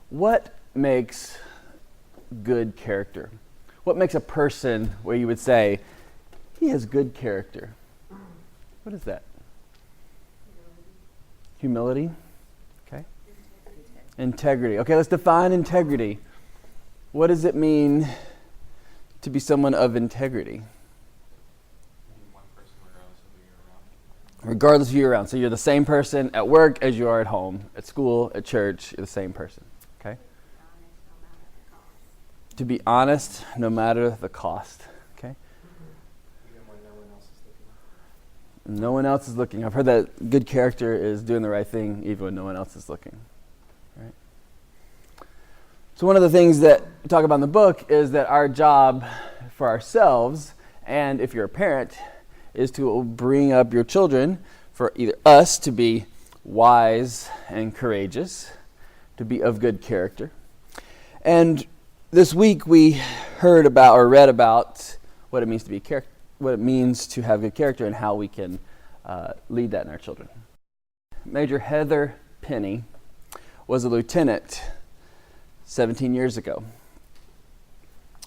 What makes good character? What makes a person where you would say, he has good character? What is that? Humility. Okay. Integrity. Okay, let's define integrity. What does it mean to be someone of integrity? One person regardless of who you're around. Regardless of who you're around. So you're the same person at work as you are at home, at school, at church, you're the same person. Okay? To be honest no matter the cost. Okay? Even when no one else is looking. No one else is looking. I've heard that good character is doing the right thing even when no one else is looking. Right? So one of the things that we talk about in the book is that our job for ourselves, and if you're a parent, is to bring up your children for either us to be wise and courageous, to be of good character. And this week we heard about or read about what it means to be what it means to have good character and how we can lead that in our children. Major Heather Penny was a lieutenant 17 years ago.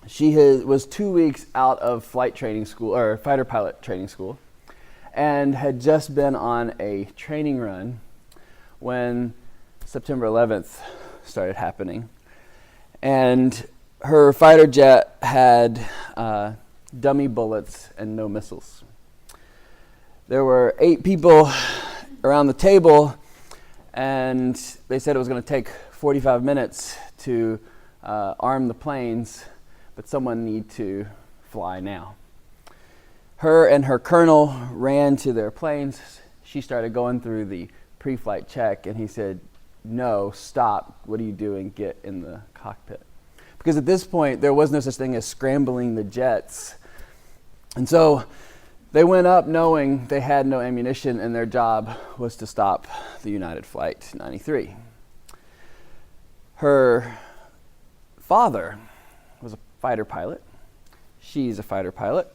She was 2 weeks out of flight training school, or fighter pilot training school, and had just been on a training run when September 11th started happening. And her fighter jet had dummy bullets and no missiles. There were 8 people around the table, and they said it was going to take 45 minutes to arm the planes, but someone need to fly now. Her and her colonel ran to their planes. She started going through the pre-flight check, and he said, "No, stop. What are you doing? Get in the cockpit." Because at this point, there was no such thing as scrambling the jets. And so they went up knowing they had no ammunition, and their job was to stop the United Flight 93. Her father was a fighter pilot. She's a fighter pilot.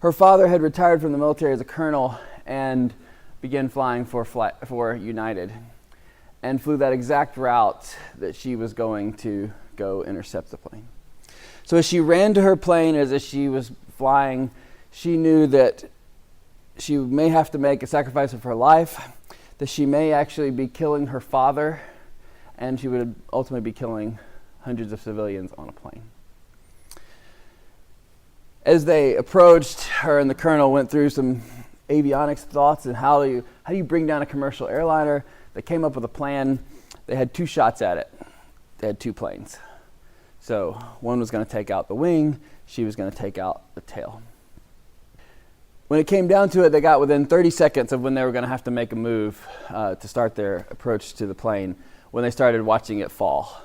Her father had retired from the military as a colonel and began flying for United, and flew that exact route that she was going to go intercept the plane. So as she ran to her plane, as she was flying, she knew that she may have to make a sacrifice of her life, that she may actually be killing her father, and she would ultimately be killing hundreds of civilians on a plane. As they approached, her and the colonel went through some avionics thoughts and how do you bring down a commercial airliner. They came up with a plan. They had 2 shots at it. They had 2 planes. So one was going to take out the wing. She was going to take out the tail. When it came down to it, they got within 30 seconds of when they were going to have to make a move to start their approach to the plane, when they started watching it fall.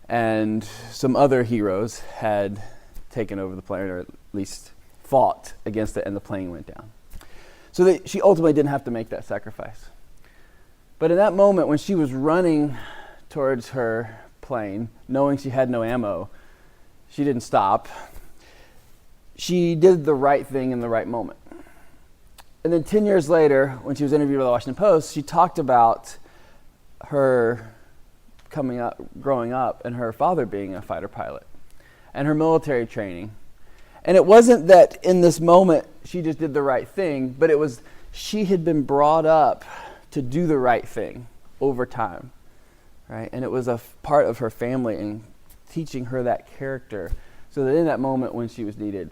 And some other heroes had taken over the plane, or at least fought against it, and the plane went down. So she ultimately didn't have to make that sacrifice. But in that moment, when she was running towards her plane, knowing she had no ammo, she didn't stop. She did the right thing in the right moment. And then 10 years later, when she was interviewed by the Washington Post, she talked about her growing up, and her father being a fighter pilot, and her military training. And it wasn't that in this moment she just did the right thing, but it was she had been brought up to do the right thing over time, right? And it was a part of her family and teaching her that character, so that in that moment when she was needed,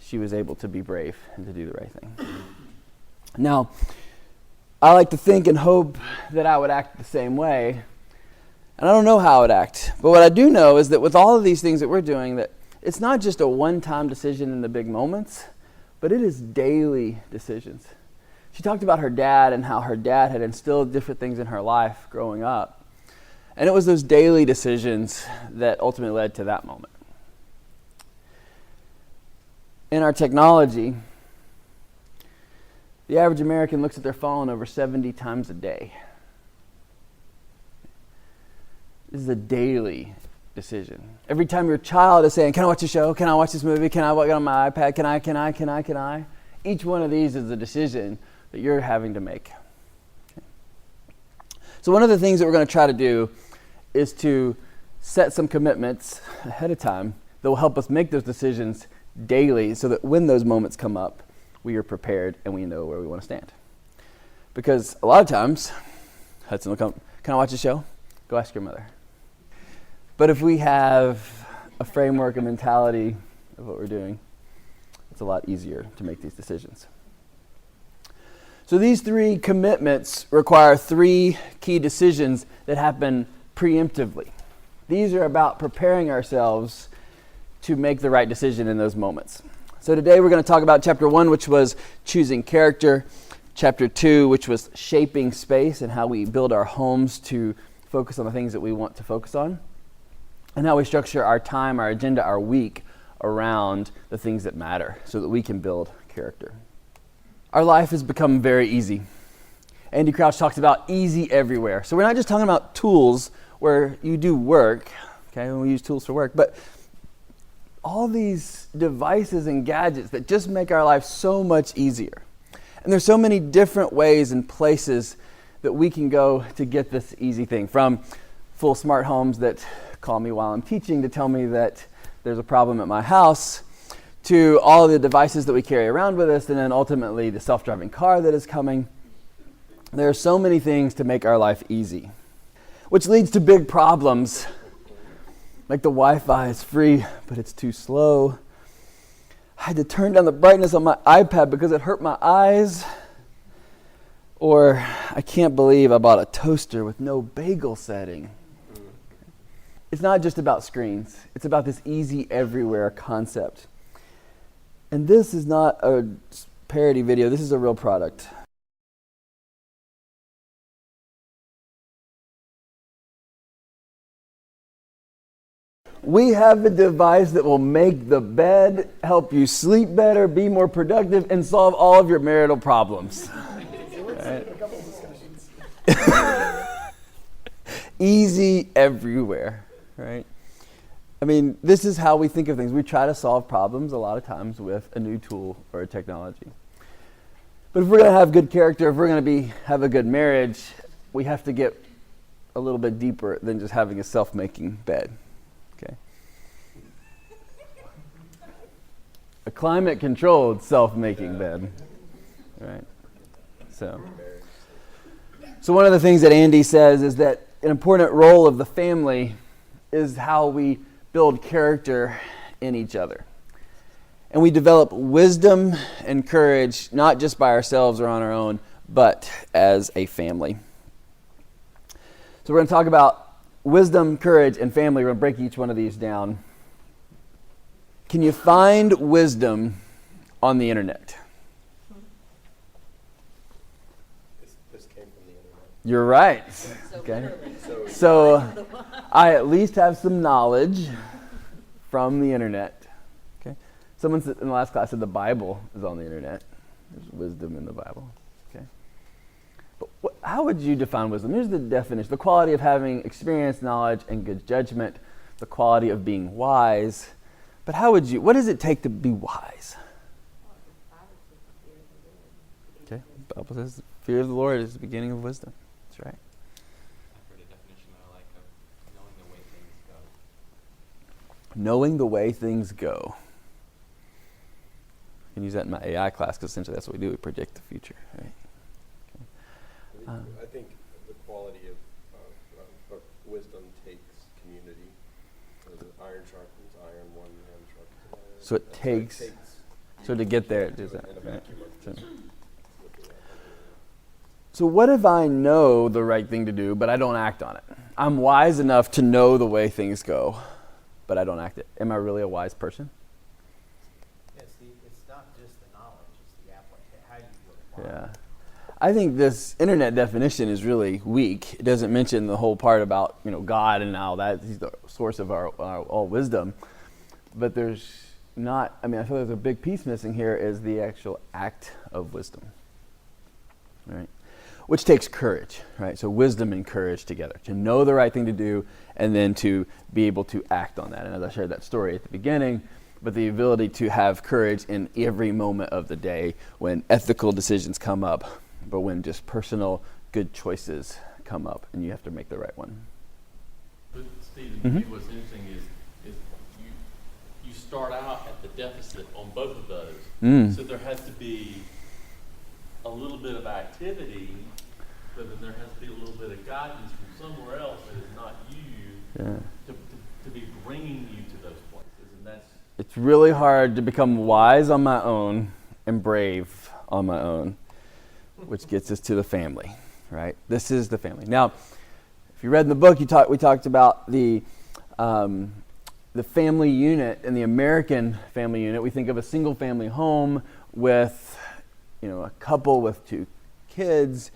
she was able to be brave and to do the right thing. Now, I like to think and hope that I would act the same way, and I don't know how I would act, but what I do know is that with all of these things that we're doing, that it's not just a one-time decision in the big moments, but it is daily decisions. She talked about her dad and how her dad had instilled different things in her life growing up. And it was those daily decisions that ultimately led to that moment. In our technology, the average American looks at their phone over 70 times a day. This is a daily decision. Every time your child is saying, "Can I watch a show? Can I watch this movie? Can I get on my iPad? Can I? Each one of these is a decision that you're having to make. Okay. So one of the things that we're going to try to do is to set some commitments ahead of time that will help us make those decisions daily so that when those moments come up, we are prepared and we know where we want to stand. Because a lot of times, Hudson will come, can I watch the show? Go ask your mother. But if we have a framework, a mentality of what we're doing, it's a lot easier to make these decisions. So these 3 commitments require 3 key decisions that happen preemptively. These are about preparing ourselves to make the right decision in those moments. So today we're going to talk about chapter 1, which was choosing character, chapter 2, which was shaping space and how we build our homes to focus on the things that we want to focus on, and how we structure our time, our agenda, our week around the things that matter so that we can build character. Our life has become very easy. Andy Crouch talks about easy everywhere. So we're not just talking about tools where you do work, okay, when we use tools for work, but all these devices and gadgets that just make our life so much easier. And there's so many different ways and places that we can go to get this easy thing, from full smart homes that call me while I'm teaching to tell me that there's a problem at my house, to all of the devices that we carry around with us, and then ultimately the self-driving car that is coming. There are so many things to make our life easy, which leads to big problems, like the Wi-Fi is free, but it's too slow. I had to turn down the brightness on my iPad because it hurt my eyes. Or I can't believe I bought a toaster with no bagel setting. It's not just about screens. It's about this easy everywhere concept. And this is not a parody video. This is a real product. We have a device that will make the bed, help you sleep better, be more productive, and solve all of your marital problems. Right? Easy everywhere, right? I mean, this is how we think of things. We try to solve problems a lot of times with a new tool or a technology. But if we're going to have good character, if we're going to have a good marriage, we have to get a little bit deeper than just having a self-making bed. Okay? A climate-controlled self-making bed. Right? So one of the things that Andy says is that an important role of the family is how we build character in each other. And we develop wisdom and courage, not just by ourselves or on our own, but as a family. So we're going to talk about wisdom, courage, and family. We're going to break each one of these down. Can you find wisdom on the internet? This came from the internet. You're right. Okay. So I at least have some knowledge from the internet. Okay. Someone in the last class said the Bible is on the internet. There's wisdom in the Bible. Okay. But how would you define wisdom? Here's the definition: the quality of having experience, knowledge, and good judgment. The quality of being wise. But what does it take to be wise? Okay. The Bible says fear of the Lord is the beginning of wisdom. That's right. I've heard a definition that I like of knowing the way things go. Knowing the way things go. I can use that in my AI class because essentially that's what we do. We predict the future. Right? Okay. I think the quality of wisdom takes community. Iron sharpens iron, one man sharpens another. So it takes. So to get there, it does that. In a Right? vacuum of So- just looking at So what if I know the right thing to do, but I don't act on it? I'm wise enough to know the way things go, but I don't act it. Am I really a wise person? It's not just the knowledge, it's the application, how you apply it. Yeah. I think this internet definition is really weak. It doesn't mention the whole part about, God and how that he's the source of our all wisdom. But there's not, I feel there's a big piece missing here is the actual act of wisdom. Right? Which takes courage, right? So wisdom and courage together. To know the right thing to do and then to be able to act on that. And as I shared that story at the beginning, but the ability to have courage in every moment of the day when ethical decisions come up, but when just personal good choices come up and you have to make the right one. But Stephen, to me, Mhm. what's interesting is you start out at the deficit on both of those. Mm. So there has to be a little bit of activity, but then there has to be a little bit of guidance from somewhere else that is not you Yeah. to be bringing you to those places. And that's, It's really hard to become wise on my own and brave on my own, which gets us to the family, right? This is the family. Now, if you read in the book, we talked about the family unit. In the American family unit, we think of a single family home with, a couple with 2 kids.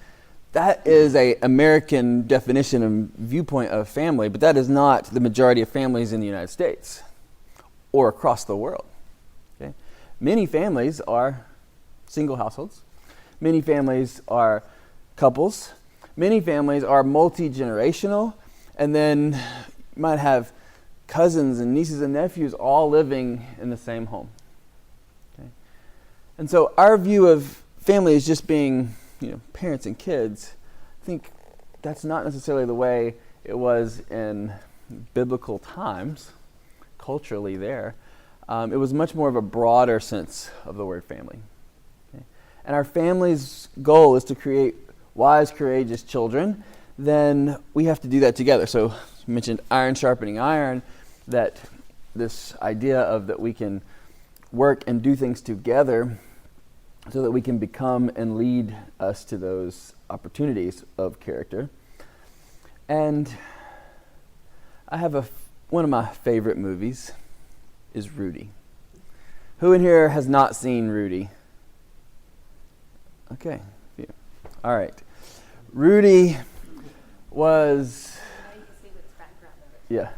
That is a American definition and viewpoint of family, but that is not the majority of families in the United States or across the world. Okay? Many families are single households. Many families are couples. Many families are multi-generational, and then you might have cousins and nieces and nephews all living in the same home. Okay? And so our view of family is just being, parents and kids. I think that's not necessarily the way it was in biblical times, culturally there. It was much more of a broader sense of the word family. Okay? And our family's goal is to create wise, courageous children. Then we have to do that together. So you mentioned iron sharpening iron, that this idea of that we can work and do things together so that we can become and lead us to those opportunities of character. And I have one of my favorite movies is Rudy. Who in here has not seen Rudy? Okay. All right. Rudy was... Yeah.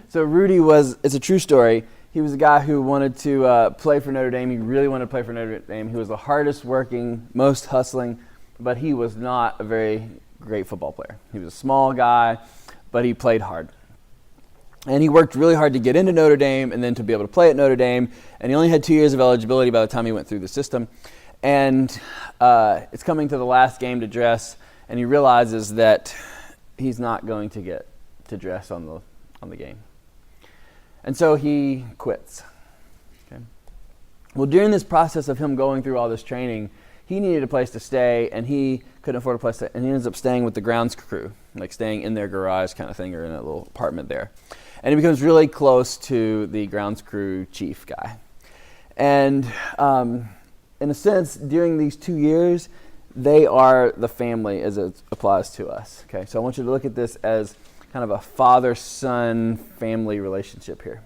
So Rudy it's a true story. He was a guy who wanted to play for Notre Dame. He really wanted to play for Notre Dame. He was the hardest working, most hustling, but he was not a very great football player. He was a small guy, but he played hard. And he worked really hard to get into Notre Dame and then to be able to play at Notre Dame. And he only had 2 years of eligibility by the time he went through the system. And it's coming to the last game to dress, and he realizes that he's not going to get to dress on the game. And so he quits. Okay. Well, during this process of him going through all this training, he needed a place to stay, and he couldn't afford a place to, and he ends up staying with the grounds crew, like staying in their garage kind of thing, or in a little apartment there. And he becomes really close to the grounds crew chief guy. And in a sense, during these 2 years, they are the family as it applies to us. Okay, so I want you to look at this as kind of a father-son family relationship here.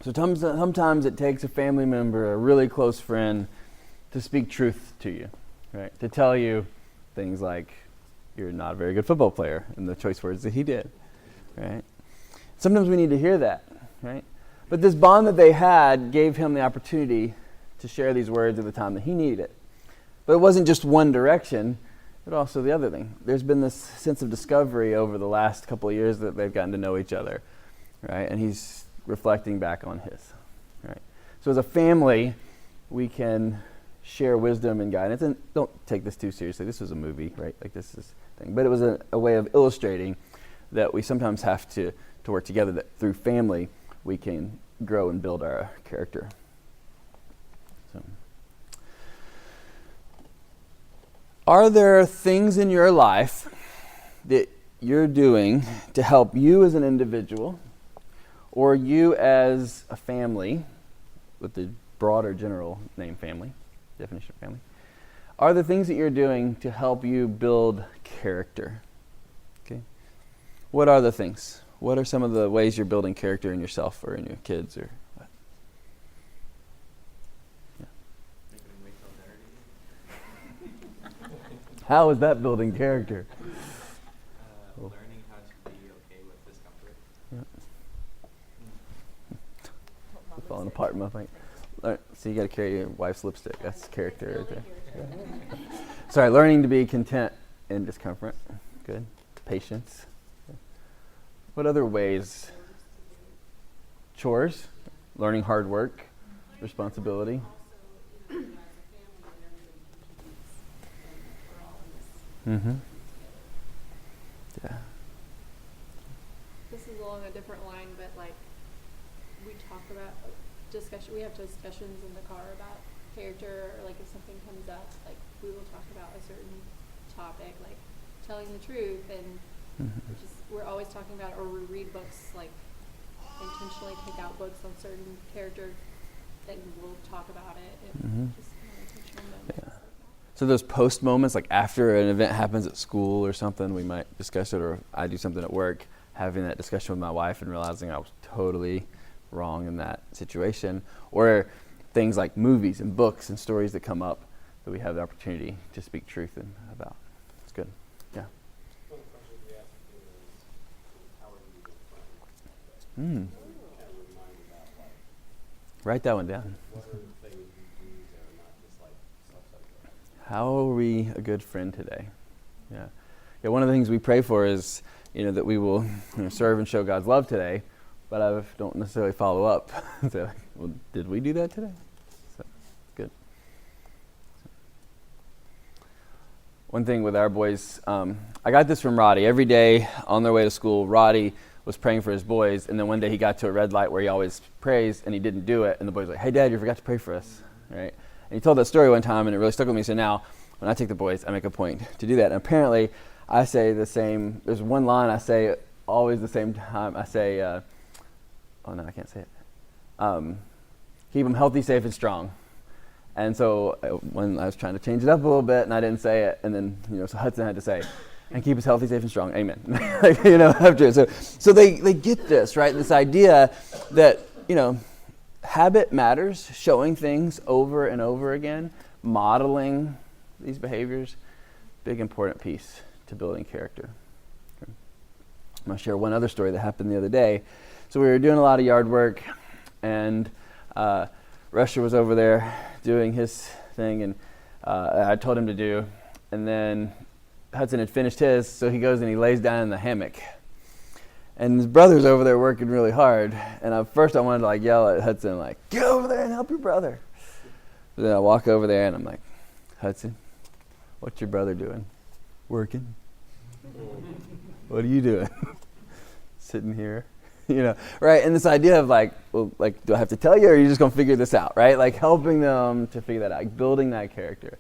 So sometimes it takes a family member, a really close friend, to speak truth to you, right? To tell you things like, you're not a very good football player, in the choice words that he did, right? Sometimes we need to hear that, right? But this bond that they had gave him the opportunity to share these words at the time that he needed it. But it wasn't just one direction, but also the other thing. There's been this sense of discovery over the last couple of years that they've gotten to know each other, right? And he's reflecting back on his, right? So as a family, we can share wisdom and guidance. And don't take this too seriously. This was a movie, right? Like this is thing. But it was a way of illustrating that we sometimes have to work together, that through family we can grow and build our character. So, are there things in your life that you're doing to help you as an individual or you as a family, with the broader general name family, definition of family? Are there things that you're doing to help you build character? Okay. What are the things? What are some of the ways you're building character in yourself or in your kids or what? Yeah. Making them wait till Saturday. How is that building character? Learning how to be okay with discomfort. Falling apart in my thing. So you got to carry your wife's lipstick. That's character right there. Yeah. Sorry, learning to be content in discomfort. Good. Patience. What other ways? Chores, learning hard work, responsibility. Mm-hmm. Yeah. This is along a different line, but like we talk about discussion. We have discussions in the car about character, or like if something comes up, like we will talk about a certain topic, like telling the truth, and we're always talking about, or we read books, like intentionally pick out books on certain character, and we'll talk about it. And just intentional moments. Yeah. Like that. So those post moments, like after an event happens at school or something, we might discuss it, or I do something at work, having that discussion with my wife and realizing I was totally wrong in that situation, or things like movies and books and stories that come up that we have the opportunity to speak truth about. It's good. Yeah. One question we ask is, how are you with friends? Mm. Kind of remind about, like, Write that one down. what are the things you do that are not just like self-centered? How are we a good friend today? Yeah. Yeah. One of the things we pray for is, that we will serve and show God's love today, but I don't necessarily follow up. So, well, did we do that today? So, good. One thing with our boys, I got this from Roddy. Every day on their way to school, Roddy was praying for his boys, and then one day he got to a red light where he always prays, and he didn't do it, and the boys were like, "Hey, Dad, you forgot to pray for us," right? And he told that story one time, and it really stuck with me. So now, when I take the boys, I make a point to do that. And apparently, I say the same. There's one line I say always the same time. I say, oh no, I can't say it. Keep them healthy, safe, and strong. And so when I was trying to change it up a little bit, and I didn't say it, and then so Hudson had to say, "And keep us healthy, safe, and strong." Amen. After it. So they get this, right? This idea that habit matters, showing things over and over again, modeling these behaviors, big important piece to building character. Okay. I'm going to share one other story that happened the other day. So we were doing a lot of yard work, and Rusher was over there doing his thing, and I told him to do, and then Hudson had finished his, so he goes and he lays down in the hammock. And his brother's over there working really hard. And at first I wanted to yell at Hudson, "Get over there and help your brother." But then I walk over there and I'm like, "Hudson, what's your brother doing?" "Working." "What are you doing?" "Sitting here." Right? And this idea of do I have to tell you, or are you just going to figure this out, right? Helping them to figure that out, building that character.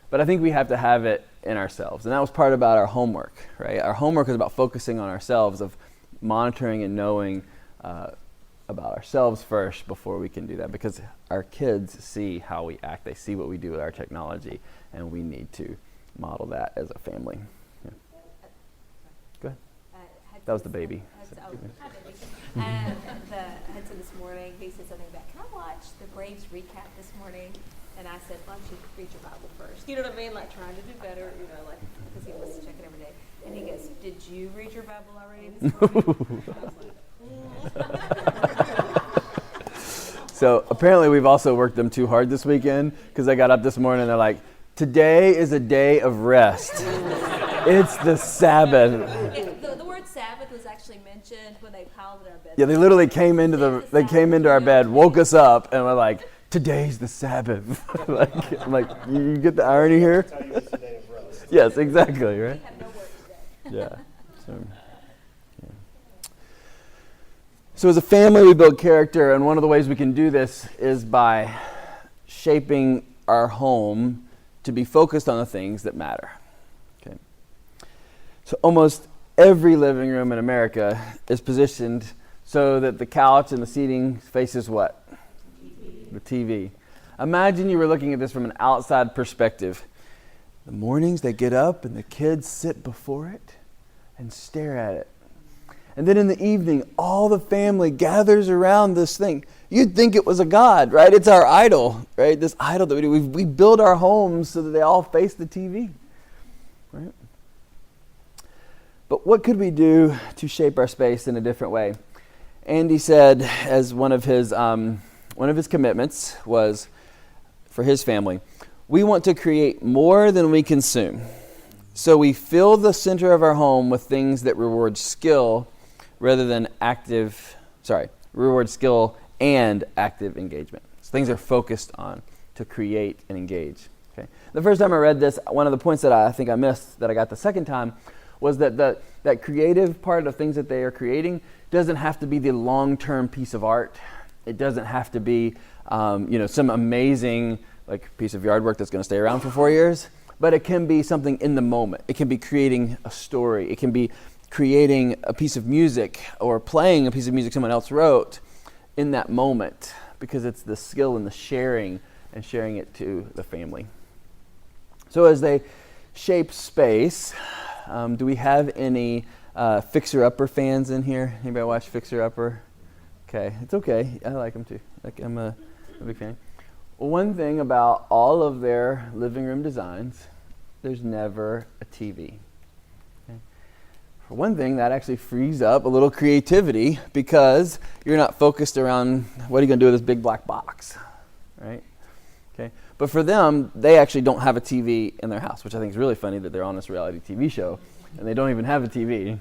But I think we have to have it in ourselves. And that was part about our homework, right? Our homework is about focusing on ourselves, of monitoring and knowing about ourselves first before we can do that. Because our kids see how we act. They see what we do with our technology. And we need to model that as a family. Yeah. Go ahead. That was the baby. And Hudson this morning, he said something about, can I watch the Braves recap this morning? And I said, why don't you read your Bible first? You know what I mean? Like trying to do better, you know, like, because he wants to check it every day. And he goes, did you read your Bible already this morning? I was like, So apparently we've also worked them too hard this weekend, because I got up this morning and they're like, today is a day of rest. It's the Sabbath. The word Sabbath was actually mentioned when they piled in our bed. Yeah, they literally came into our bed, woke us up, and were like, today's the Sabbath. I'm like, you get the irony here? Tell you it's a day of rest. Yes, exactly, We right? have no work today. Yeah. So as a family, we build character, and one of the ways we can do this is by shaping our home to be focused on the things that matter. Okay. So almost every living room in America is positioned so that the couch and the seating faces what? The TV. Imagine you were looking at this from an outside perspective. The mornings they get up and the kids sit before it and stare at it. And then in the evening, all the family gathers around this thing. You'd think it was a god, right? It's our idol, right? This idol that we do. We build our homes so that they all face the TV, right? But what could we do to shape our space in a different way? Andy said, as one of his commitments was for his family, we want to create more than we consume. So we fill the center of our home with things that reward skill rather than reward skill and active engagement. So things are focused on to create and engage. Okay. The first time I read this, one of the points that I think I missed that I got the second time was that that creative part of things that they are creating doesn't have to be the long-term piece of art. It doesn't have to be some amazing piece of yard work that's going to stay around for 4 years, but it can be something in the moment. It can be creating a story. It can be creating a piece of music or playing a piece of music someone else wrote in that moment, because it's the skill and the sharing and sharing it to the family. So as they shape space, do we have any Fixer Upper fans in here? Anybody watch Fixer Upper? Okay, it's okay. I like them too. I'm a big fan. One thing about all of their living room designs, there's never a TV. Okay? For one thing, that actually frees up a little creativity because you're not focused around what are you going to do with this big black box, right? Okay. But for them, they actually don't have a TV in their house, which I think is really funny that they're on this reality TV show and they don't even have a TV.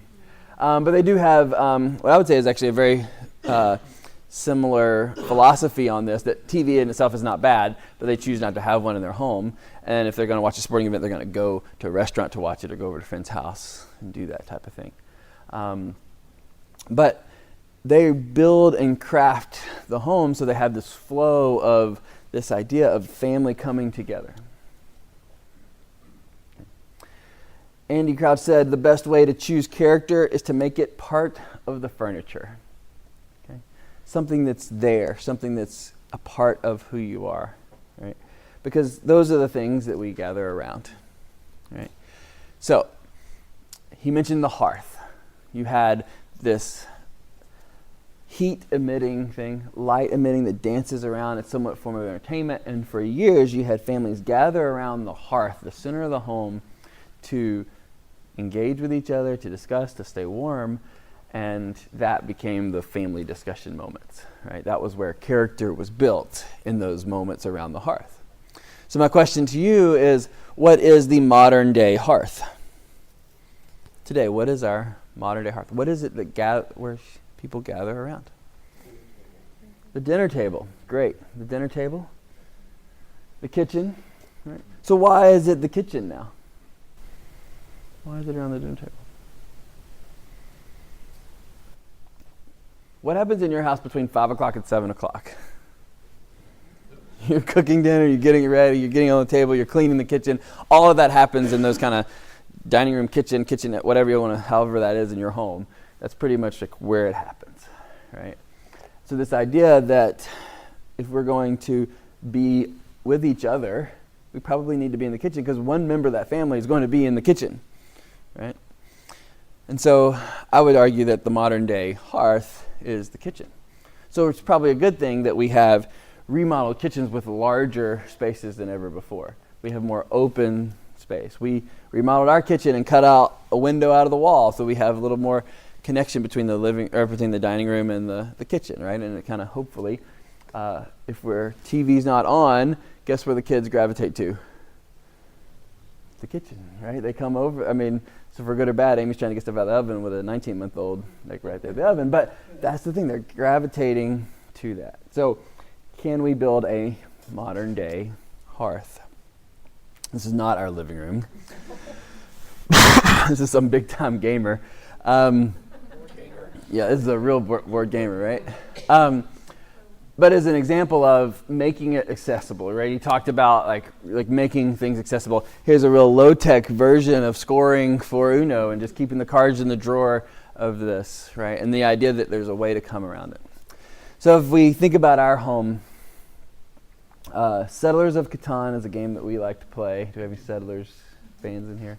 But they do have what I would say is actually a very similar philosophy on this, that TV in itself is not bad, but they choose not to have one in their home. And if they're going to watch a sporting event, they're going to go to a restaurant to watch it or go over to a friend's house and do that type of thing. But they build and craft the home so they have this flow of this idea of family coming together. Andy Crouch said the best way to choose character is to make it part of the furniture. Okay? Something that's there, something that's a part of who you are, right? Because those are the things that we gather around, right? So, he mentioned the hearth. You had this heat-emitting thing, light-emitting that dances around. It's somewhat a form of entertainment. And for years, you had families gather around the hearth, the center of the home, to engage with each other, to discuss, to stay warm. And that became the family discussion moments, right? That was where character was built, in those moments around the hearth. So my question to you is, what is the modern day hearth? Today, what is our modern day hearth? What is it that where people gather around? The dinner table. Great. The dinner table. The kitchen. Right? So why is it the kitchen now? Why is it around the dinner table? What happens in your house between 5 o'clock and 7 o'clock? You're cooking dinner, you're getting it ready, you're getting on the table, you're cleaning the kitchen. All of that happens in those kind of dining room, kitchenette, whatever you want to, however that is in your home. That's pretty much like where it happens, right? So this idea that if we're going to be with each other, we probably need to be in the kitchen because one member of that family is going to be in the kitchen, right? And so I would argue that the modern day hearth is the kitchen. So it's probably a good thing that we have remodeled kitchens with larger spaces than ever before. We have more open space. We remodeled our kitchen and cut out a window out of the wall, so we have a little more connection between between the dining room and the kitchen, right? And it kind of hopefully, if TV's not on, guess where the kids gravitate to? The kitchen, right? They come over. I mean, so for good or bad, Amy's trying to get stuff out of the oven with a 19-month-old, like right there in the oven. But that's the thing; they're gravitating to that. So, can we build a modern-day hearth? This is not our living room. This is some big-time gamer. Yeah, this is a real board gamer, right? But as an example of making it accessible, right? He talked about like making things accessible. Here's a real low-tech version of scoring for Uno and just keeping the cards in the drawer of this, right? And the idea that there's a way to come around it. So if we think about our home, Settlers of Catan is a game that we like to play. Do we have any Settlers fans in here?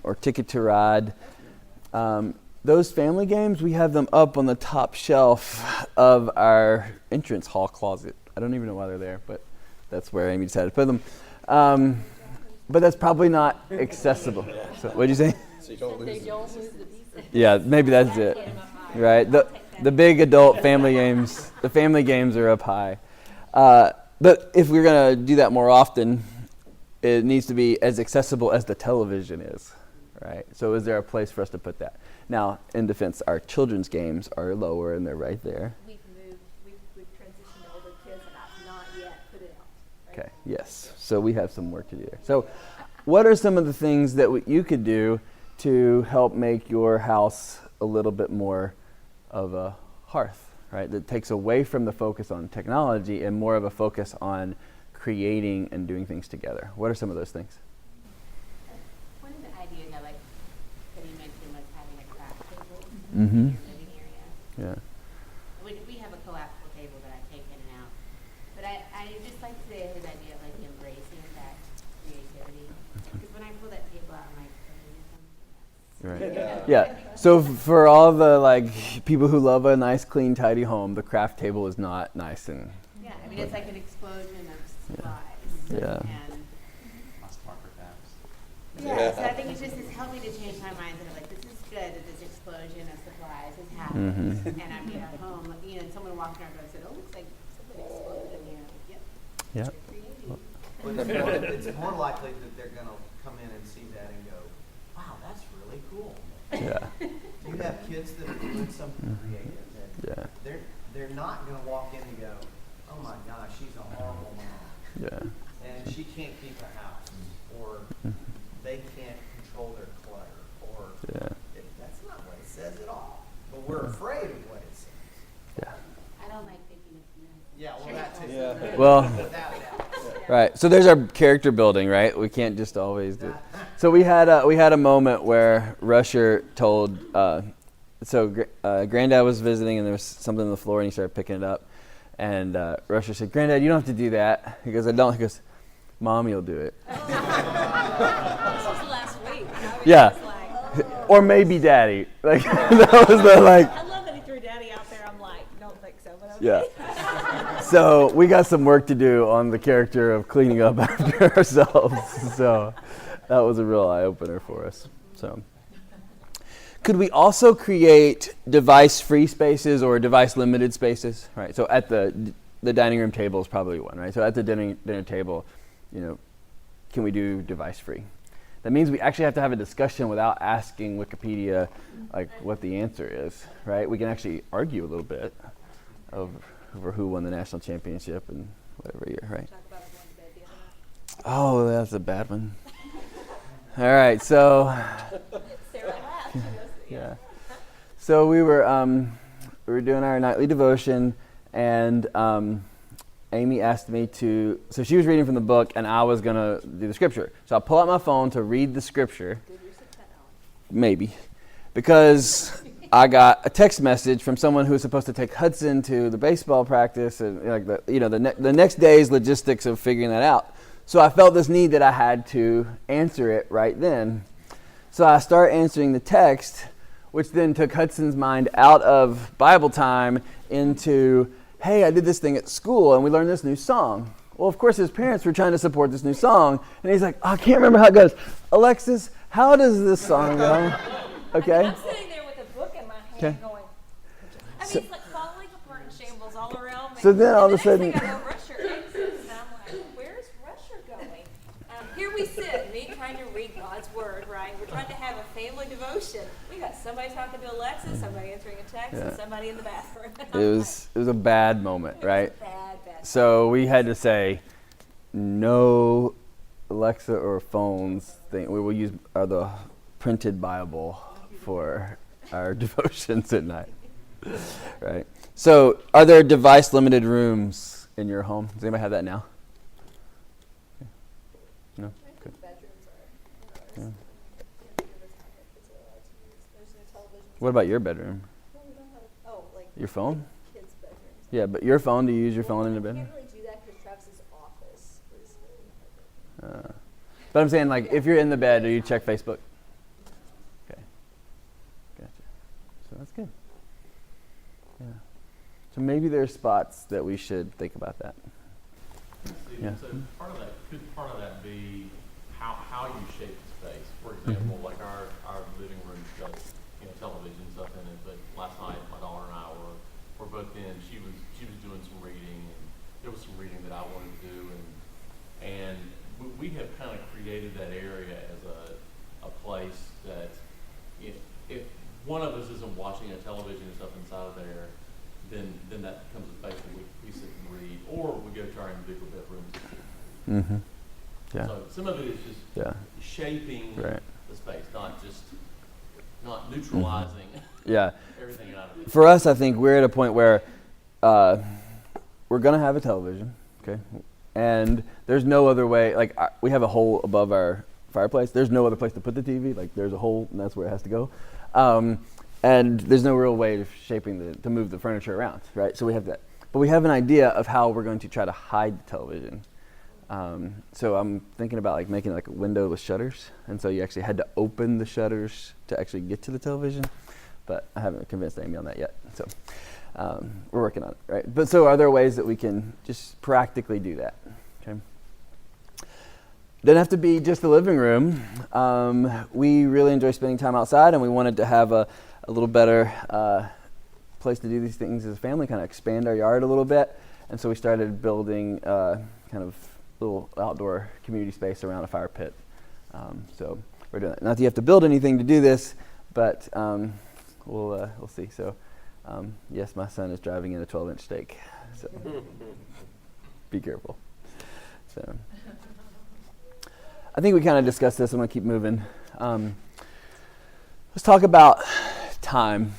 Or Ticket to Ride. Those family games, we have them up on the top shelf of our entrance hall closet. I don't even know why they're there, but that's where Amy decided to put them. But that's probably not accessible. So, what'd you say? So you don't lose Yeah, maybe that's it. Right? The big adult family games, the family games are up high. But if we're going to do that more often, it needs to be as accessible as the television is, right? So is there a place for us to put that? Now, in defense, our children's games are lower and they're right there. We've transitioned to older kids and I've not yet put it out. Right? Okay, yes. So we have some work to do there. So what are some of the things that you could do to help make your house a little bit more of a hearth, right? That takes away from the focus on technology and more of a focus on creating and doing things together. What are some of those things? One of the ideas I like that he mentioned was having a craft table Mm-hmm. in your living area. Yeah. We have a collapsible table that I take in and out. But I just like his idea of like embracing that creativity. Because when I pull that table out, I'm like, Right. Yeah. So for all the people who love a nice, clean, tidy home, the craft table is not nice and yeah, I mean, it's like an explosion of supplies. Yeah. And Lost marker tabs. yeah, so I think it's helped me to change my mindset of like, this is good that this explosion of supplies has happened. Mhm. And I'm at home, and someone walked around and said, oh, looks like something exploded in here. Yep. yeah. Creative. But it's more likely that they're gonna come in and see that and go, wow, that's really cool. Yeah. You have kids that are doing something creative and Yeah. they're not gonna walk in and go, oh my gosh, she's a horrible mom. Yeah. And she can't keep a house, or they can't control their clutter, or Yeah. that's not what it says at all. But we're afraid of what it says. Yeah. I don't like thinking it's nice. Yeah, well, that too. Yeah. Well, Without a doubt. right. So there's our character building, right? We can't just always do. So we had a moment where Rusher told. Granddad was visiting and there was something on the floor and he started picking it up, and Rusher said, "Granddad, you don't have to do that." He goes, "I don't." He goes, "Mommy will do it." This was last week. Yeah. It's like, Or maybe Daddy. Like that was the I love that he threw daddy out there. I'm like, don't think so, but okay. Yeah. So we got some work to do on the character of cleaning up after ourselves. So that was a real eye-opener for us. So could we also create device-free spaces or device-limited spaces? Right. So at the dining room table is probably one, right? So at the dinner table, can we do device-free? That means we actually have to have a discussion without asking Wikipedia what the answer is, right? We can actually argue a little bit over who won the national championship and whatever year, right? Talk about it going to bed the other night. Oh, that's a bad one. All right, so Sarah laughed. She goes, yeah. So we were doing our nightly devotion, and Amy asked me to. So she was reading from the book, and I was gonna do the scripture. So I pull out my phone to read the scripture. Maybe, because I got a text message from someone who was supposed to take Hudson to the baseball practice, and the next day's logistics of figuring that out. So I felt this need that I had to answer it right then. So I start answering the text which then took Hudson's mind out of Bible time into, hey, I did this thing at school and we learned this new song. Well, of course, his parents were trying to support this new song, and he's like, I can't remember how it goes. Alexis, how does this song go? Okay. I'm sitting there with a book in my hand Okay. going, I mean, So- it's like falling apart in shambles all around me. So then all And of a the next sudden- thing I know, Rusher exits, and I'm like, where's Rusher going? Here we sit, me trying to read God's Word, right? We're trying to have a family devotion. We got somebody talking to Alexis, somebody answering a text, and Yeah. somebody in the bathroom. It was a bad moment, right? Bad. So we had to say, no Alexa or phones thing. We will use the printed Bible for our devotions at night, right? So are there device-limited rooms in your home? Does anybody have that now? No? Good. Yeah. What about your bedroom? Your phone? Yeah, but your phone, do you use your phone in the bedroom? Can't really do that because Travis's office is But I'm saying, like, if you're in the bed, do you check Facebook? Okay. Gotcha. So that's good. Yeah. So maybe there's spots that we should think about that. See, Yeah. So part of that be how you shape the space. For example, like our living room's got television stuff in it, but last night my daughter and I were both in. She was doing some reading, and there was some reading that I wanted to do, and we have kind of created that area as a place that if one of us isn't watching a television and stuff inside of there, then that becomes a space where we sit and read, or we go to our individual bedrooms. Mm-hmm. Yeah. So some of it is just Yeah. shaping Right. the space, not neutralizing Yeah. everything out of it. For us, I think we're at a point where we're going to have a television, okay? And there's no other way, like, we have a hole above our fireplace. There's no other place to put the TV. Like, there's a hole, and that's where it has to go. And there's no real way of to move the furniture around, right? So we have that. But we have an idea of how we're going to try to hide the television. So I'm thinking about, like, making, like, a window with shutters. And so you actually had to open the shutters to actually get to the television. But I haven't convinced Amy on that yet. So we're working on it, right? But so are there ways that we can just practically do that? Okay. Doesn't have to be just the living room. We really enjoy spending time outside, and we wanted to have a little better place to do these things as a family, kind of expand our yard a little bit. And so we started building kind of little outdoor community space around a fire pit. So we're doing that. Not that you have to build anything to do this, but we'll see. So yes, my son is driving in a 12-inch steak. So be careful. So I think we kind of discussed this. I'm going to keep moving. Let's talk about time.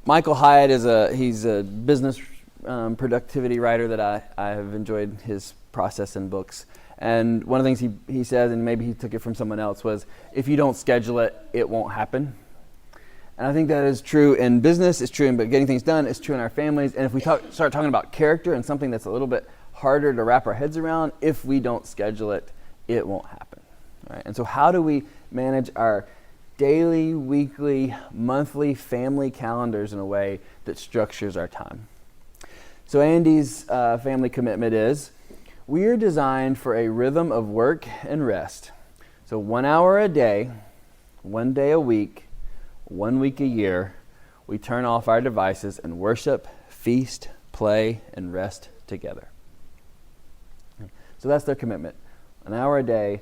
Michael Hyatt he's a business productivity writer that I have enjoyed his process in books. And one of the things he says, and maybe he took it from someone else, was if you don't schedule it, it won't happen. And I think that is true in business, it's true in getting things done, it's true in our families. And if we start talking about character and something that's a little bit harder to wrap our heads around, if we don't schedule it, it won't happen. Right? And so how do we manage our daily, weekly, monthly family calendars in a way that structures our time? So Andy's family commitment is, we are designed for a rhythm of work and rest. So 1 hour a day, 1 day a week, 1 week a year, we turn off our devices and worship, feast, play, and rest together. So that's their commitment. 1 hour a day,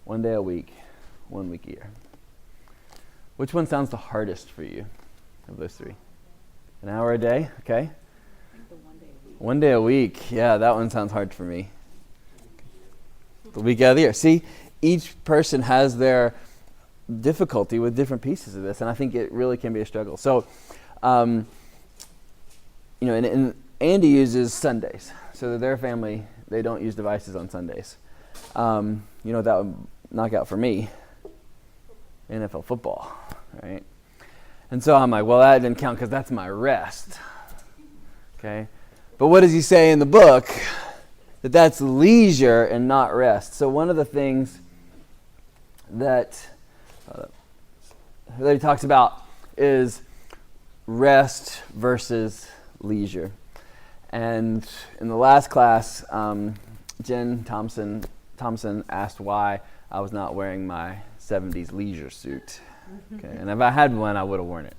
1 day a week, 1 week a year. Which one sounds the hardest for you of those three? 1 hour a day, okay? 1 day a week. Yeah, that one sounds hard for me. The week out of the year. See, each person has their difficulty with different pieces of this, and I think it really can be a struggle. So, and Andy uses Sundays, so that their family, they don't use devices on Sundays. That would knock out for me, NFL football, right? And so I'm like, well, that didn't count because that's my rest, okay? But what does he say in the book? That's leisure and not rest. So one of the things that that he talks about is rest versus leisure. And in the last class, Jen Thompson asked why I was not wearing my 70s leisure suit. Okay, and if I had one, I would have worn it.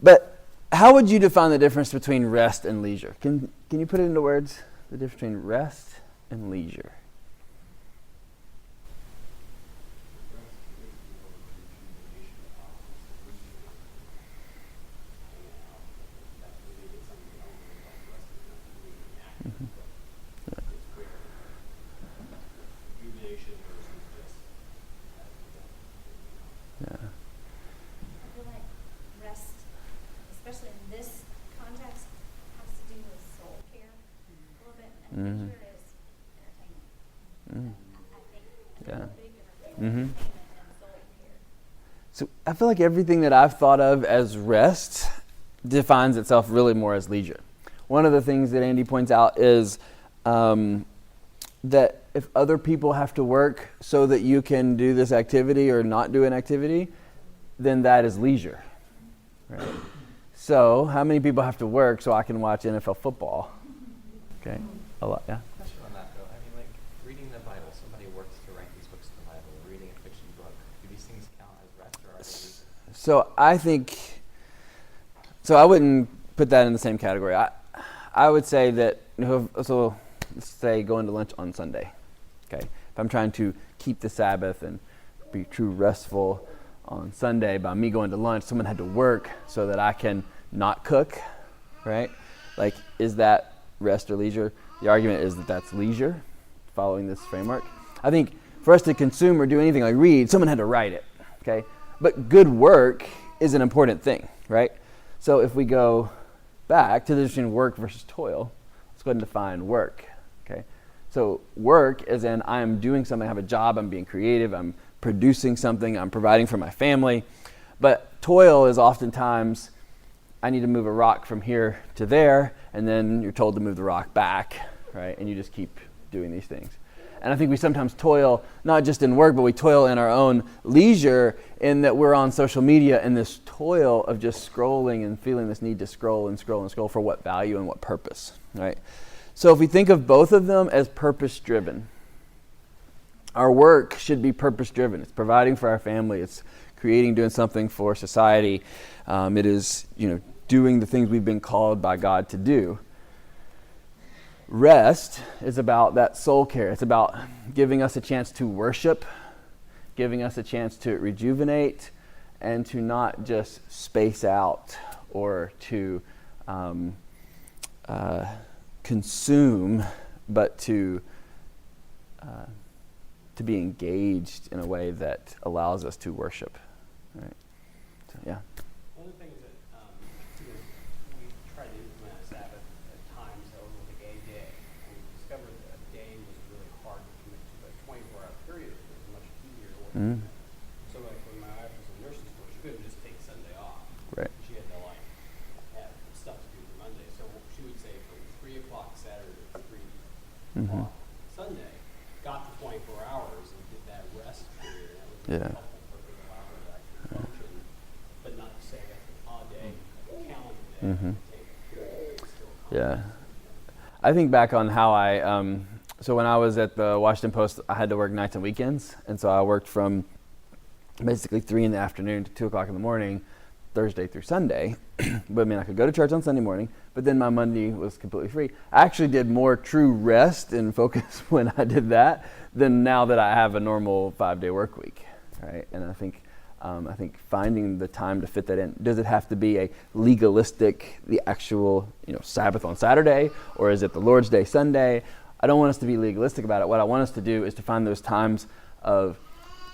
But how would you define the difference between rest and leisure? Can you put it into words? The difference between rest and leisure. Yeah. I feel like rest, especially in this context, has to do with soul care a little bit, and Mhm. leisure is entertainment. Mm. I think Yeah. there's a big difference between Mhm. entertainment and soul care. So I feel like everything that I've thought of as rest defines itself really more as leisure. One of the things that Andy points out is that if other people have to work so that you can do this activity or not do an activity, then that is leisure. Right? So how many people have to work so I can watch NFL football? Okay, a lot, yeah. Question on that though. I mean, like reading the Bible, somebody works to write these books in the Bible, reading a fiction book. Do these things count as rest or are they leisure? So I wouldn't put that in the same category. I would say that, so let's say going to lunch on Sunday. Okay, if I'm trying to keep the Sabbath and be true restful on Sunday by me going to lunch, someone had to work so that I can not cook, right? Like, is that rest or leisure? The argument is that that's leisure, following this framework. I think for us to consume or do anything like read, someone had to write it, okay? But good work is an important thing, right? So if we go back to the difference between work versus toil, let's go ahead and define work, okay? So work is in I am doing something, I have a job, I'm being creative, I'm producing something, I'm providing for my family. But toil is oftentimes I need to move a rock from here to there, and then you're told to move the rock back, right? And you just keep doing these things. And I think we sometimes toil, not just in work, but we toil in our own leisure in that we're on social media and this toil of just scrolling and feeling this need to scroll and scroll and scroll for what value and what purpose, right? So if we think of both of them as purpose-driven, our work should be purpose-driven. It's providing for our family. It's creating, doing something for society. It is, doing the things we've been called by God to do. Rest is about that soul care. It's about giving us a chance to worship, giving us a chance to rejuvenate, and to not just space out or to consume, but to be engaged in a way that allows us to worship. Right? So, yeah. One of the things that we tried to implement a Sabbath at times over the gay day, and we discovered that a day was really hard to commit to, but a 24-hour period was much easier to work with. So like when my wife was in nursing school, she couldn't just take Sunday off. Right. She had to have stuff to do for Monday. So she would say from 3 o'clock Saturday to 3 o'clock Sunday, got the 24 hours and did that rest period. And that was really helpful for her to allow her to actually function, but not to say that's an odd day, like a calendar day. Yeah. I think back on how so when I was at the Washington Post, I had to work nights and weekends. And so I worked from basically 3 in the afternoon to 2 o'clock in the morning, Thursday through Sunday. But I mean, I could go to church on Sunday morning, but then my Monday was completely free. I actually did more true rest and focus when I did that than now that I have a normal 5-day work week, right? And I think finding the time to fit that in. Does it have to be a legalistic, the actual, Sabbath on Saturday, or is it the Lord's Day Sunday? I don't want us to be legalistic about it. What I want us to do is to find those times of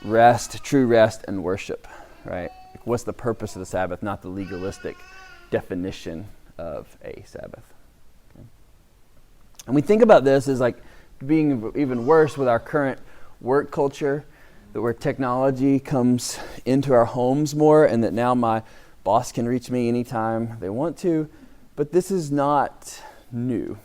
rest, true rest, and worship, right? Like, what's the purpose of the Sabbath, not the legalistic definition of a Sabbath. Okay. And we think about this as like being even worse with our current work culture, that where technology comes into our homes more, and that now my boss can reach me anytime they want to, but this is not new.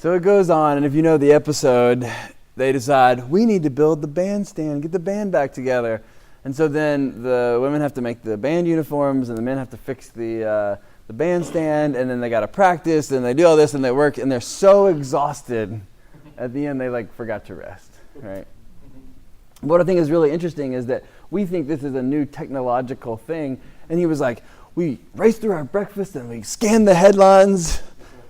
So it goes on, and if you know the episode, they decide, we need to build the bandstand, get the band back together. And so then the women have to make the band uniforms, and the men have to fix the bandstand, and then they got to practice, and they do all this, and they work, and they're so exhausted. At the end, they forgot to rest, right? What I think is really interesting is that we think this is a new technological thing, and he was like, we race through our breakfast and we scan the headlines.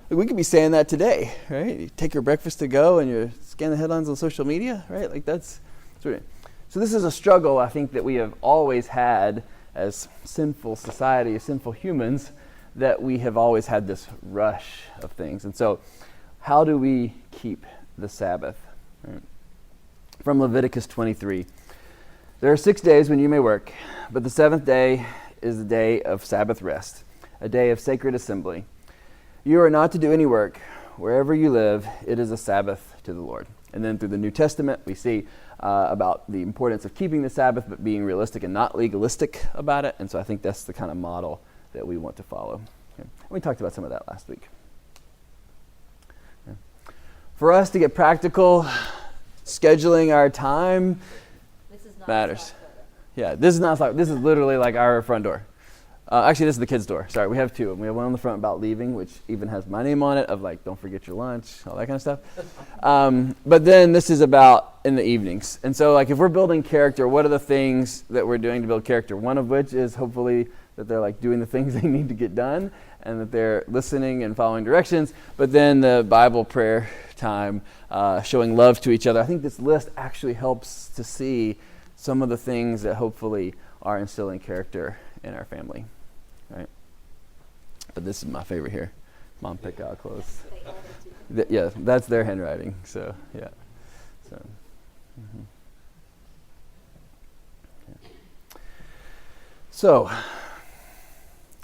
We could be saying that today, right? You take your breakfast to go and you scan the headlines on social media, right? That's right. So this is a struggle I think that we have always had as sinful society, as sinful humans, that we have always had this rush of things. And so how do we keep the Sabbath? Right? From Leviticus 23. There are 6 days when you may work, but the seventh day is the day of Sabbath rest, a day of sacred assembly. You are not to do any work. Wherever you live, it is a Sabbath to the Lord. And then through the New Testament, we see about the importance of keeping the Sabbath, but being realistic and not legalistic about it. And so I think that's the kind of model that we want to follow. Okay. We talked about some of that last week. Okay. For us to get practical, scheduling our time This is not matters. South Florida. Yeah, this is not like, this is literally like our front door. Actually, this is the kids' door. Sorry, we have two. We have one on the front about leaving, which even has my name on it, of don't forget your lunch, all that kind of stuff. But then this is about in the evenings. And so if we're building character, what are the things that we're doing to build character? One of which is hopefully that they're doing the things they need to get done and that they're listening and following directions. But then the Bible prayer time, showing love to each other. I think this list actually helps to see some of the things that hopefully are instilling character in our family. Right? But this is my favorite here. Mom pick out clothes. Yeah, that's their handwriting. So, yeah. So, yeah. So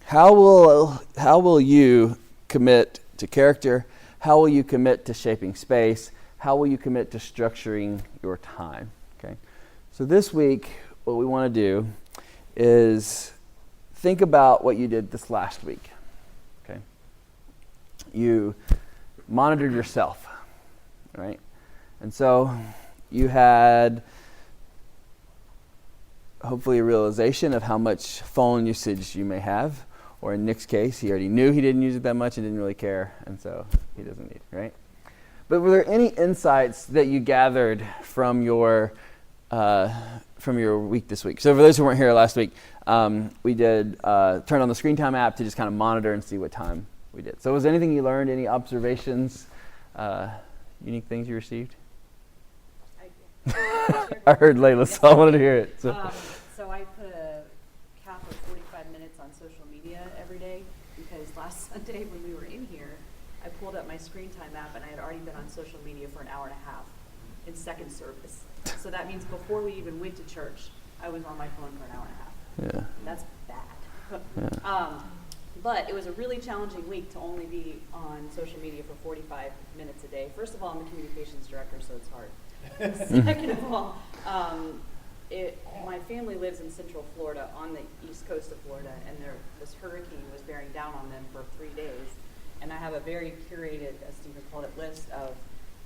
how will you commit to character? How will you commit to shaping space? How will you commit to structuring your time? Okay. So this week, what we want to do is think about what you did this last week. Okay. You monitored yourself, right? And so you had hopefully a realization of how much phone usage you may have, or in Nick's case, he already knew he didn't use it that much and didn't really care, and so he doesn't need it, right? But were there any insights that you gathered from your week this week? So for those who weren't here last week, we did turn on the Screen Time app to just kind of monitor and see what time we did. So was there anything you learned, any observations, unique things you received? I heard Layla, so I wanted to hear it. So I put a cap of 45 minutes on social media every day because last Sunday when we were in here, I pulled up my Screen Time app and I had already been on social media for an hour and a half in second service. So that means before we even went to church, I was on my phone for an hour and a half. Yeah. That's bad. Yeah. But it was a really challenging week to only be on social media for 45 minutes a day. First of all, I'm the communications director, so it's hard. Second of all, my family lives in Central Florida on the east coast of Florida, and this hurricane was bearing down on them for 3 days. And I have a very curated, as Stephen called it, list of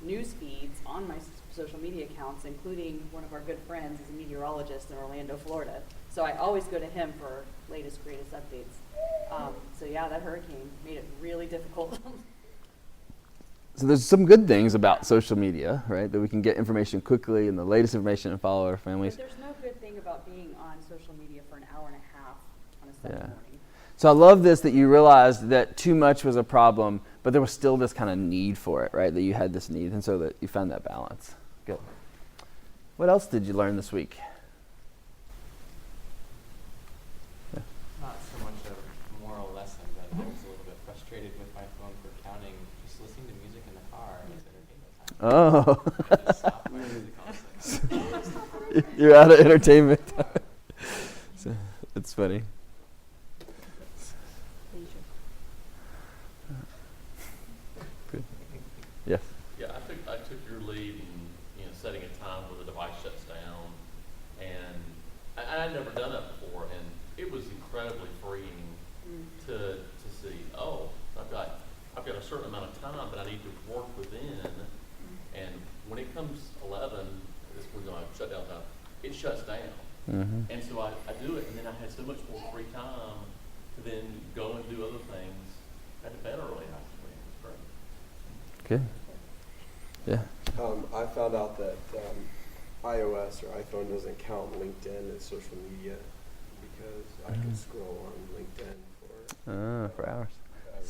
news feeds on my social media accounts, including one of our good friends is a meteorologist in Orlando, Florida. So I always go to him for latest, greatest updates. So yeah, that hurricane made it really difficult. So there's some good things about social media, right? That we can get information quickly and the latest information and follow our families. But there's no good thing about being on social media for an hour and a half on a Sunday morning. So I love this, that you realized that too much was a problem, but there was still this kind of need for it, right? That you had this need, and so that you found that balance. Good. What else did you learn this week? Not so much a moral lesson, but I was a little bit frustrated with my phone for counting, just listening to music in the car as entertainment time. Oh. I just stopped my music on You're out of entertainment. So, it's funny. Good. Yes. Yeah, I took your lead in setting a time where the device shuts down, and I'd never done that before, and it was incredibly freeing to see. Oh, I've got a certain amount of time that I need to work within. And when it comes 11, this was my shutdown time, it shuts down. Mm-hmm. And so I do it, and then I had so much more free time to then go and do other things at the bed early, actually. It was great. Good. Yeah. I found out that iOS or iPhone doesn't count LinkedIn as social media because I can scroll on LinkedIn For hours. for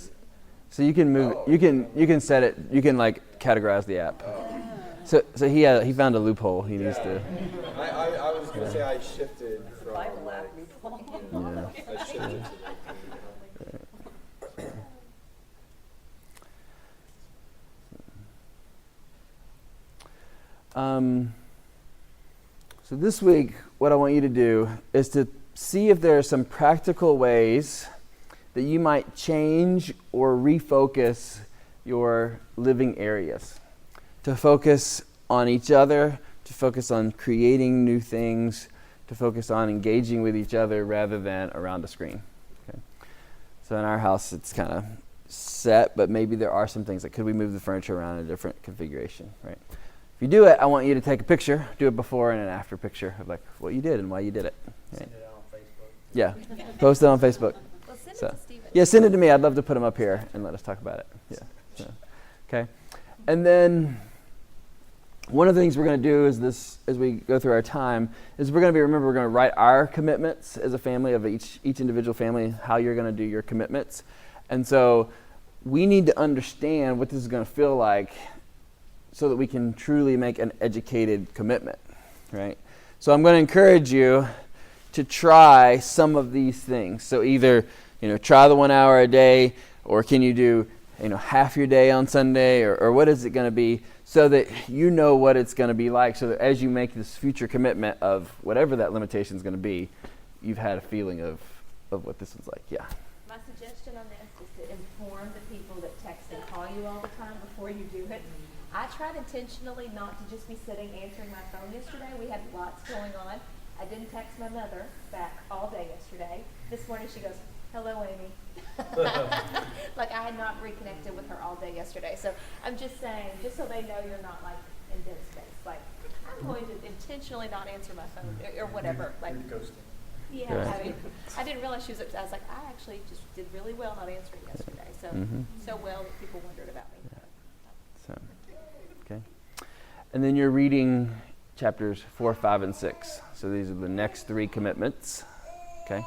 So you can move. Oh. You can set it. You can like categorize the app. So he found a loophole. He needs to. I was going to say I shifted from Bible app like, loophole. Yeah. I shifted to LinkedIn. So this week, what I want you to do is to see if there are some practical ways that you might change or refocus your living areas. To focus on each other, to focus on creating new things, to focus on engaging with each other rather than around a screen. Okay? So in our house, it's kind of set, but maybe there are some things like, could we move the furniture around in a different configuration, right? If you do it, I want you to take a picture, do it before and an after picture of like what you did and why you did it. Right? Send it out on Facebook. Yeah, post it on Facebook. Well, send So- it to Steven. Yeah, send it to me. I'd love to put them up here and let us talk about it. Yeah. So, okay. And then one of the things we're going to do is this, as we go through our time, is we're going to write our commitments as a family of each individual family, how you're going to do your commitments. And so we need to understand what this is going to feel like so that we can truly make an educated commitment, right? So I'm going to encourage you to try some of these things. So either, try the 1 hour a day, or can you do, half your day on Sunday, or what is it going to be, so that you know what it's going to be like, so that as you make this future commitment of whatever that limitation is going to be, you've had a feeling of what this was like. Yeah. My suggestion on this is to inform the people that text and call you all the time before you do it. I tried intentionally not to just be sitting answering my phone yesterday. We had lots going on. I didn't text my mother back all day yesterday. This morning she goes, "Hello, Amy." Like I had not reconnected with her all day yesterday. So I'm just saying, just so they know you're not like in dead space. Like I'm going to intentionally not answer my phone or whatever. Like yeah, Right. I mean, I didn't realize she was upset. I was like, I actually just did really well not answering yesterday. So so well that people wondered about me. So, okay. And then you're reading chapters 4, 5, and 6. So these are the next 3 commitments. Okay.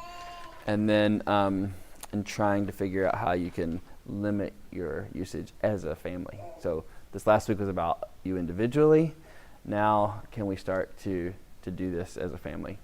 And then and trying to figure out how you can limit your usage as a family. So this last week was about you individually. Now can we start to do this as a family?